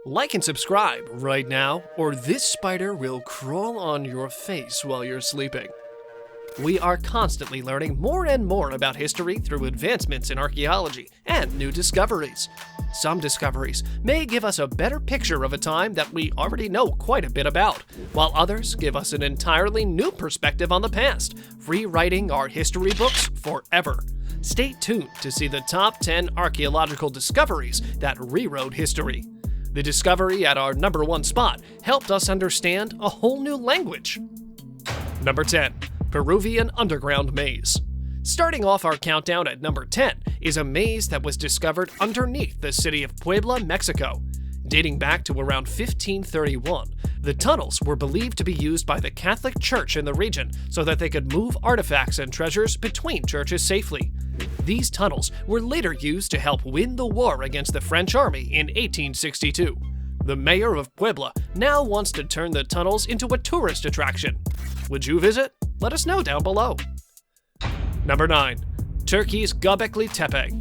Like and subscribe right now, or this spider will crawl on your face while you're sleeping. We are constantly learning more and more about history through advancements in archaeology and new discoveries. Some discoveries may give us a better picture of a time that we already know quite a bit about, while others give us an entirely new perspective on the past, rewriting our history books forever. Stay tuned to see the top 10 archaeological discoveries that rewrote history. The discovery at our number 1 spot helped us understand a whole new language. Number 10. Peruvian underground maze. Starting off our countdown at number 10 is a maze that was discovered underneath the city of Puebla, Mexico. Dating back to around 1531, the tunnels were believed to be used by the Catholic Church in the region so that they could move artifacts and treasures between churches safely. These tunnels were later used to help win the war against the French army in 1862. The mayor of Puebla now wants to turn the tunnels into a tourist attraction. Would you visit? Let us know down below. Number 9. Turkey's Gobekli Tepe.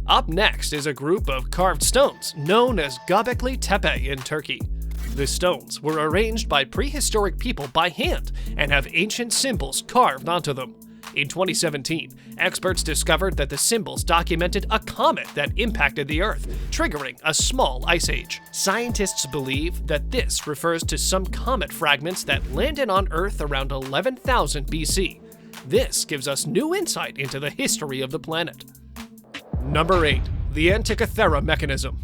Up next is a group of carved stones known as Gobekli Tepe in Turkey. The stones were arranged by prehistoric people by hand and have ancient symbols carved onto them. In 2017, experts discovered that the symbols documented a comet that impacted the Earth, triggering a small ice age. Scientists believe that this refers to some comet fragments that landed on Earth around 11,000 BC. This gives us new insight into the history of the planet. Number 8. The Antikythera Mechanism.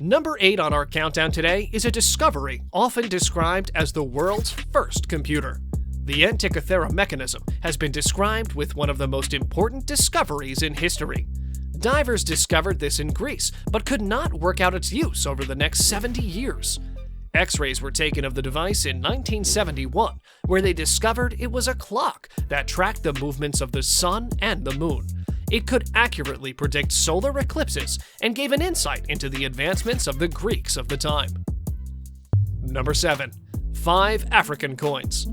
Number 8 on our countdown today is a discovery often described as the world's first computer. The Antikythera Mechanism has been described with one of the most important discoveries in history. Divers discovered this in Greece, but could not work out its use over the next 70 years. X-rays were taken of the device in 1971, where they discovered it was a clock that tracked the movements of the sun and the moon. It could accurately predict solar eclipses and gave an insight into the advancements of the Greeks of the time. Number 7. 5 African coins.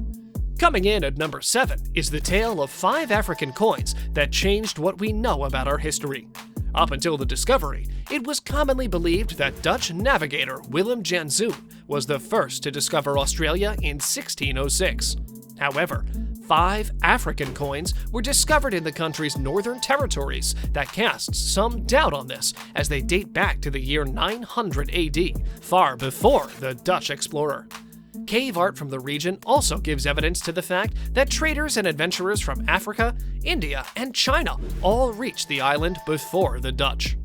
Coming in at number 7 is the tale of 5 African coins that changed what we know about our history. Up until the discovery, it was commonly believed that Dutch navigator Willem Janszoon was the first to discover Australia in 1606. However, 5 African coins were discovered in the country's northern territories that casts some doubt on this, as they date back to the year 900 AD, far before the Dutch explorer. Cave art from the region also gives evidence to the fact that traders and adventurers from Africa, India, and China all reached the island before the Dutch.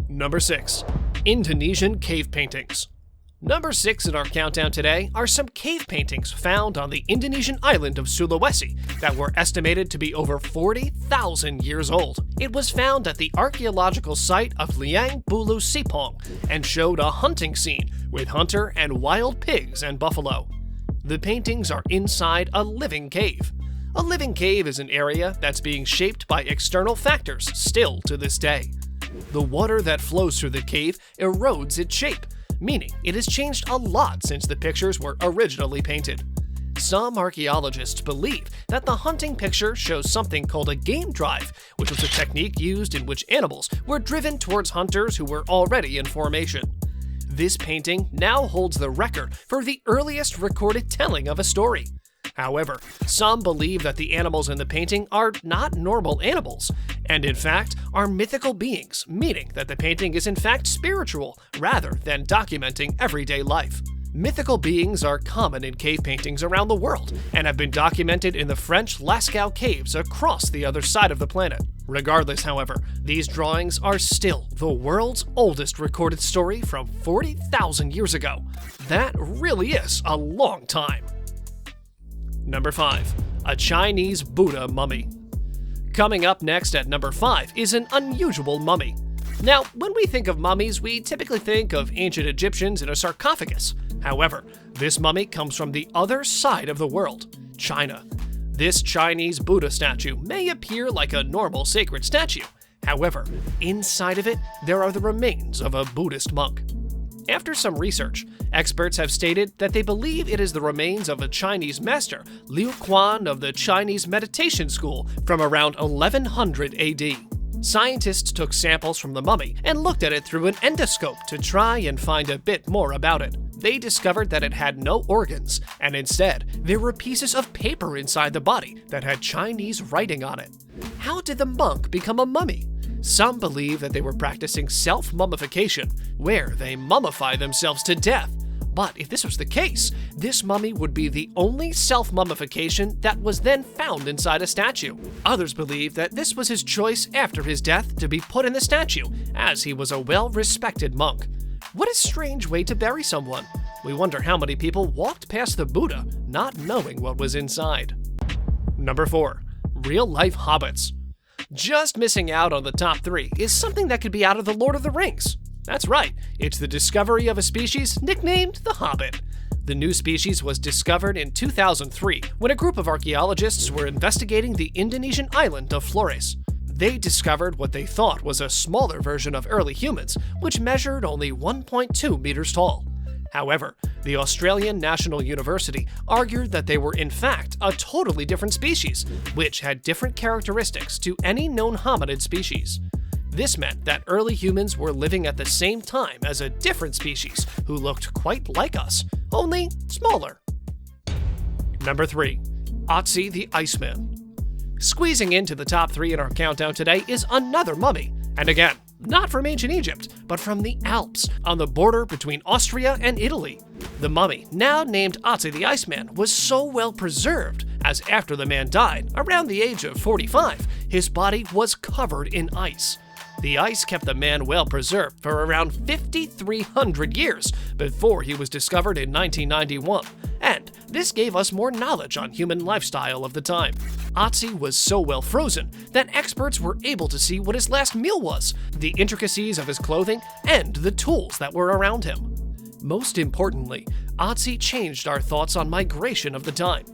Number 6. Indonesian cave paintings. Number 6 in our countdown today are some cave paintings found on the Indonesian island of Sulawesi that were estimated to be over 40,000 years old. It was found at the archaeological site of Liang Bulu Sipong and showed a hunting scene with hunter and wild pigs and buffalo. The paintings are inside a living cave. A living cave is an area that's being shaped by external factors still to this day. The water that flows through the cave erodes its shape, meaning it has changed a lot since the pictures were originally painted. Some archaeologists believe that the hunting picture shows something called a game drive, which was a technique used in which animals were driven towards hunters who were already in formation. This painting now holds the record for the earliest recorded telling of a story. However, some believe that the animals in the painting are not normal animals, and in fact are mythical beings, meaning that the painting is in fact spiritual rather than documenting everyday life. Mythical beings are common in cave paintings around the world and have been documented in the French Lascaux caves across the other side of the planet. Regardless, however, these drawings are still the world's oldest recorded story from 40,000 years ago. That really is a long time. Number 5. A Chinese Buddha mummy. Coming up next at number 5 is an unusual mummy. Now, when we think of mummies, we typically think of ancient Egyptians in a sarcophagus. However, this mummy comes from the other side of the world, China. This Chinese Buddha statue may appear like a normal sacred statue. However, inside of it, there are the remains of a Buddhist monk. After some research, experts have stated that they believe it is the remains of a Chinese master, Liu Quan of the Chinese meditation school from around 1100 AD. Scientists took samples from the mummy and looked at it through an endoscope to try and find a bit more about it. They discovered that it had no organs, and instead, there were pieces of paper inside the body that had Chinese writing on it. How did the monk become a mummy? Some believe that they were practicing self-mummification, where they mummify themselves to death. But if this was the case, this mummy would be the only self-mummification that was then found inside a statue. Others believe that this was his choice after his death to be put in the statue, as he was a well-respected monk. What a strange way to bury someone. We wonder how many people walked past the Buddha not knowing what was inside. Number 4. Real-life hobbits. Just missing out on the top 3 is something that could be out of The Lord of the Rings. That's right, it's the discovery of a species nicknamed the Hobbit. The new species was discovered in 2003 when a group of archaeologists were investigating the Indonesian island of Flores. They discovered what they thought was a smaller version of early humans, which measured only 1.2 meters tall. However, the Australian National University argued that they were in fact a totally different species, which had different characteristics to any known hominid species. This meant that early humans were living at the same time as a different species who looked quite like us, only smaller. Number 3. Otzi the Iceman. Squeezing into the top 3 in our countdown today is another mummy, and again, not from ancient Egypt, but from the Alps, on the border between Austria and Italy. The mummy, now named Otzi the Iceman, was so well preserved, as after the man died, around the age of 45, his body was covered in ice. The ice kept the man well preserved for around 5,300 years before he was discovered in 1991, and this gave us more knowledge on human lifestyle of the time. Otzi was so well frozen that experts were able to see what his last meal was, the intricacies of his clothing, and the tools that were around him. Most importantly, Otzi changed our thoughts on migration of the time.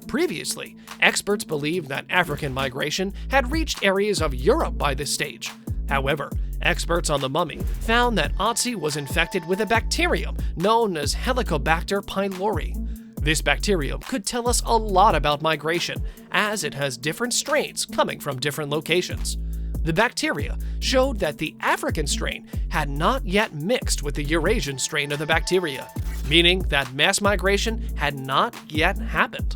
Previously, experts believed that African migration had reached areas of Europe by this stage. However, experts on the mummy found that Otzi was infected with a bacterium known as Helicobacter pylori. This bacterium could tell us a lot about migration, as it has different strains coming from different locations. The bacteria showed that the African strain had not yet mixed with the Eurasian strain of the bacteria, meaning that mass migration had not yet happened.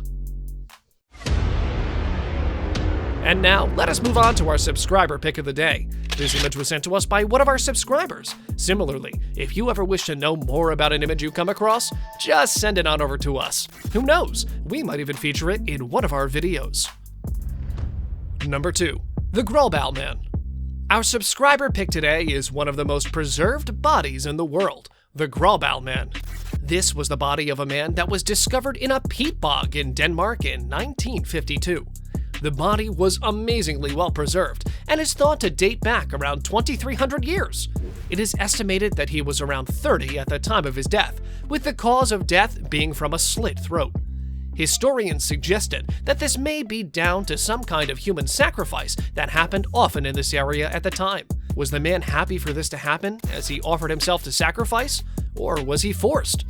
And now, let us move on to our subscriber pick of the day. This image was sent to us by one of our subscribers. Similarly, if you ever wish to know more about an image you come across, just send it on over to us. Who knows, we might even feature it in one of our videos. Number 2. The Grumbal Man. Our subscriber pick today is one of the most preserved bodies in the world, the Grumbal Man. This was the body of a man that was discovered in a peat bog in Denmark in 1952. The body was amazingly well preserved and is thought to date back around 2,300 years. It is estimated that he was around 30 at the time of his death, with the cause of death being from a slit throat. Historians suggested that this may be down to some kind of human sacrifice that happened often in this area at the time. Was the man happy for this to happen as he offered himself to sacrifice, or was he forced?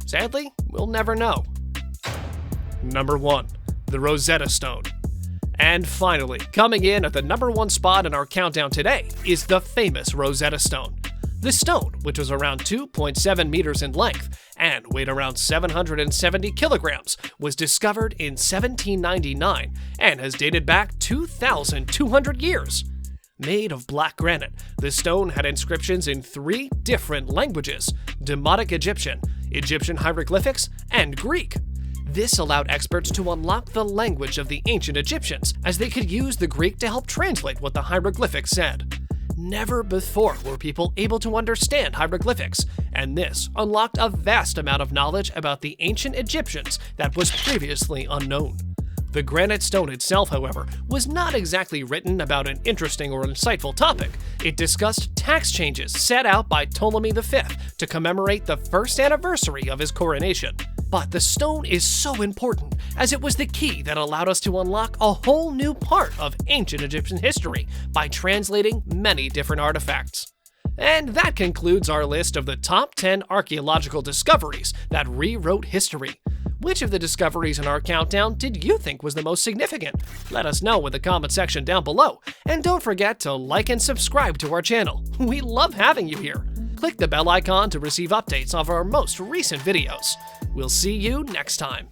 Sadly, we'll never know. Number 1. The Rosetta Stone. And finally, coming in at the number 1 spot in our countdown today is the famous Rosetta Stone. The stone, which was around 2.7 meters in length and weighed around 770 kilograms, was discovered in 1799 and has dated back 2,200 years. Made of black granite, the stone had inscriptions in 3 different languages: Demotic Egyptian, Egyptian hieroglyphics, and Greek. This allowed experts to unlock the language of the ancient Egyptians, as they could use the Greek to help translate what the hieroglyphics said. Never before were people able to understand hieroglyphics, and this unlocked a vast amount of knowledge about the ancient Egyptians that was previously unknown. The granite stone itself, however, was not exactly written about an interesting or insightful topic. It discussed tax changes set out by Ptolemy V to commemorate the first anniversary of his coronation. But the stone is so important, as it was the key that allowed us to unlock a whole new part of ancient Egyptian history by translating many different artifacts. And that concludes our list of the top 10 archaeological discoveries that rewrote history. Which of the discoveries in our countdown did you think was the most significant? Let us know in the comment section down below. And don't forget to like and subscribe to our channel. We love having you here. Click the bell icon to receive updates of our most recent videos. We'll see you next time.